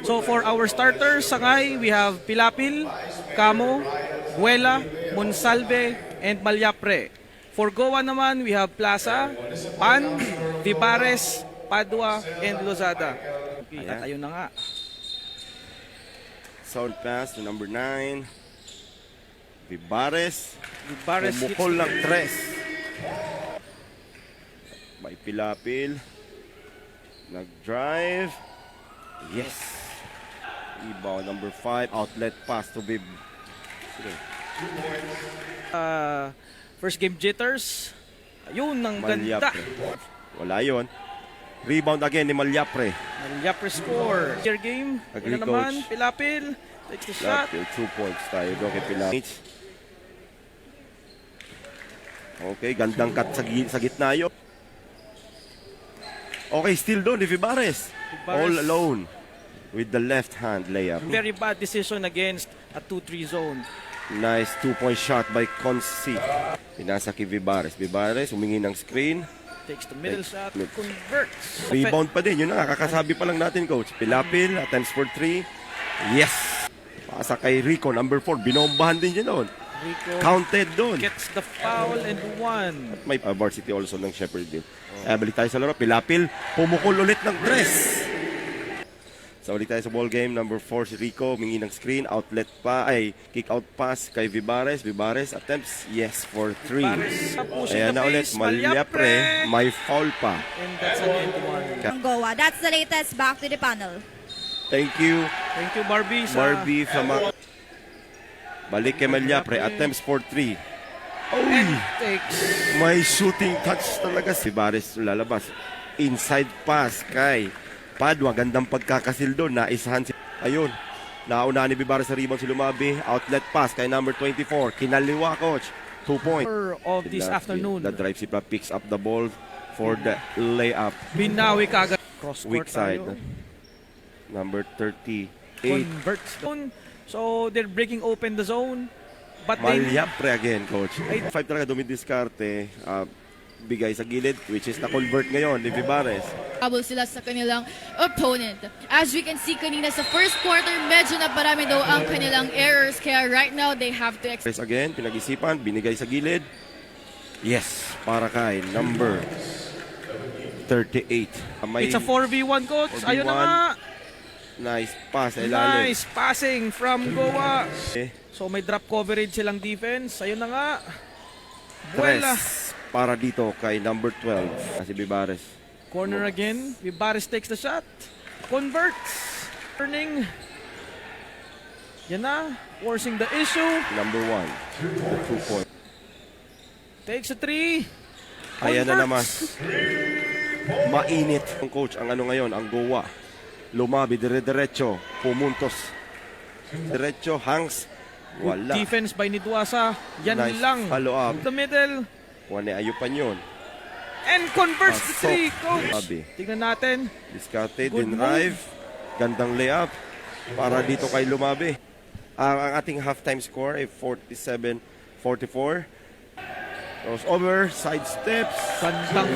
So for our starters, Sagñay, we have Pilapil, Camo, Buela, Monsalve, and Malyapre. For Goa naman, we have Plaza, Pan, Vibares, Padua, and Lozada. Okay, at ayun na nga. Sound pass to number 9. Vibares. Vibares Pumukol ng 3. May Pilapil. Nag-drive. Yes. Rebound number 5. Outlet pass to Bib. First game jitters. Ayun, ang ganda. Wala yun. Rebound again ni Malyapre. Malyapre score. Year game. Agree, Una naman, coach. Pilapil. Takes the shot. 2 points tayo doon kay Pilapil. Okay, gandang cut sa gitna yun. Okay, still doon ni Vibares. All alone with the left hand layup. Very bad decision against a 2-3 zone. Nice 2-point shot by Consi. Pinasa kay Vibares. Vibares humingi ng screen. Takes the middle shot. Converts. Rebound pa din. Yun na, kakasabi pa lang natin, coach. Pilapil, attempts for 3. Yes! Pasa kay Rico, number 4. Binombahan din yun doon. Rico counted doon. gets the foul and one. At may varsity also ng Shepherdville. Balik tayo sa laro. Pilapil, pumukol ulit ng 3. So ulit tayo sa ball game. Number 4 si Rico, humingi ng screen. Outlet pa, kick out pass kay Vibares. Vibares attempts, yes, for 3. Ayan na ulit, Malyapre, may foul pa. And that's an end one. Goa. That's the latest. Back to the panel. Thank you, Thank you, Barbie. Barbie from balik kay Malyapre, attempts for 3. And takes. May shooting touch talaga si Vibares lalabas. Inside pass kay Padua, gandang pagkakasil doon. Naisahan si... Ayun. Nauna ni Vibares sa rebound si Lumabi. Outlet pass kay number 24. Kinaliwa, coach. 2 points. Of this afternoon. The drive si picks up the ball for the layup. Binawi kagad. Cross Weak court side. tayo. Number 38. Converts doon. So they're breaking open the zone. But they... Malyapre again, coach. 5 talaga dumidiskarte. Bigay sa gilid, which is na-convert ngayon ni Vibares. Habol sila sa kanilang opponent. As we can see kanina sa first quarter, medyo naparami daw ang kanilang errors. Kaya right now, they have to... Again, pinag-isipan, binigay sa gilid. Yes, para kay number 38. It's a 4v1, coach. 4v1. Ayun na nga. Nice pass sa ilalim. Nice passing from Goa. So may drop coverage silang defense. Ayun na nga. Buela. Para dito kay number 12. Si Vibares. Corner again. Vibares takes the shot. Converts. Turning. Yan na. Forcing the issue. Number 1. The 2 point. Takes a 3. Ayan na naman. Mainit. Ang coach, ang ano ngayon, ang Goa. Lumabi, dire-diretso. Pumuntos. Diretso, hangs. Wala. Good defense by Nidwasa. Yan Nice lang. follow up. The middle. Wane, ayupan yun. And converts the 3, coach. Labi. Tingnan natin. Discarded, Good drive. Gandang layup. Para dito kay Lumabi. Ang ating halftime score ay 47-44. Crossover, side steps. Gandang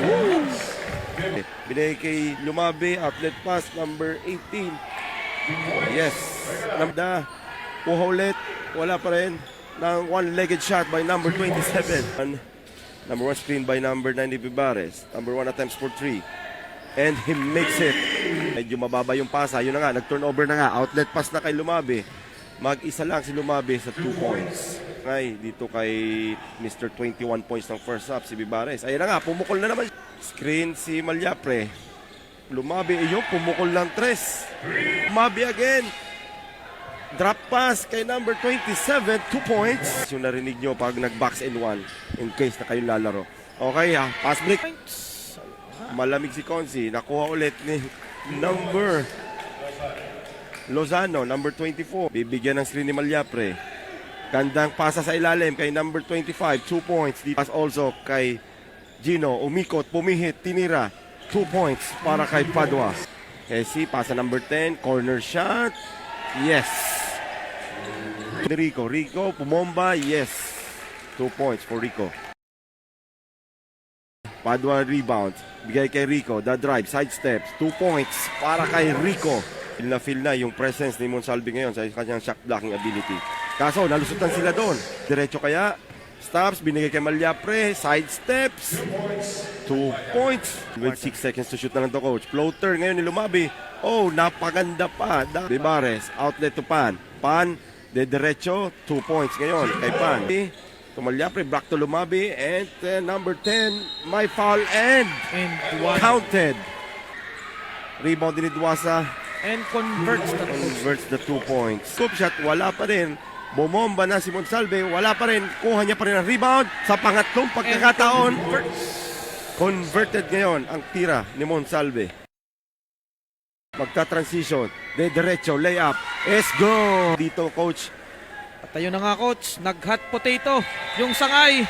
Binigay kay Lumabi, outlet pass, number 18. Yes. Namda. Puha ulit. Wala pa rin. Ng one-legged shot by number 27. Number 1 screen by number 90 Vibares. Number 1 attempts for 3. And he makes it. Medyo mababa yung pasa. Yun na nga, nag-turnover na nga. Outlet pass na kay Lumabi. Mag-isa lang si Lumabi sa 2 points. Ngay, dito kay Mr. 21 points ng first half, si Vibares. Ayun na nga, pumukol na naman. Screen si Malyapre. Lumabi, pumukol ng 3. Lumabi again. Drop pass kay number 27, 2 points. Yung narinig nyo pag nag-box in 1 in case na kayong lalaro. Okay pass break. Malamig si Consi. Nakuha ulit ni number Lozano, number 24. Bibigyan ng screen ni Malyapre. Gandang pasa sa ilalim kay number 25, 2 points. Pass also kay Gino, umikot, pumihit, tinira. 2 points para kay Padua. Kesi, pasa number 10, corner shot. Yes. Rico, pumomba, yes. 2 points for Rico. Padua rebound. Bigay kay Rico, the drive, side steps. 2 points para kay Rico. Feel na yung presence ni Monsalve ngayon sa kanyang shot blocking ability. Kaso, nalusutan sila doon. Diretso kaya. Stops, binigay kay Malyapre. Side steps. 2 points. With 6 seconds to shoot na lang to, coach. Floater ngayon ni Lumabi. Oh, napaganda pa. Vivares, outlet to Pan. Pan, de diretso. 2 points ngayon kay Pan. To Malyapre, back to Lumabi. And number 10, may foul and one. counted. Rebound din ni Duasa. And converts The 2 points. Scoop shot, wala pa rin. Bomomba na si Monsalve, wala pa rin. Kuha niya pa rin ang rebound sa pangatlong pagkakataon. Converted ngayon ang tira ni Monsalve. Magta-transition. De derecho, layup. Let's go! Dito, coach. At ayun na nga, coach. Nag-hot potato yung Sangay.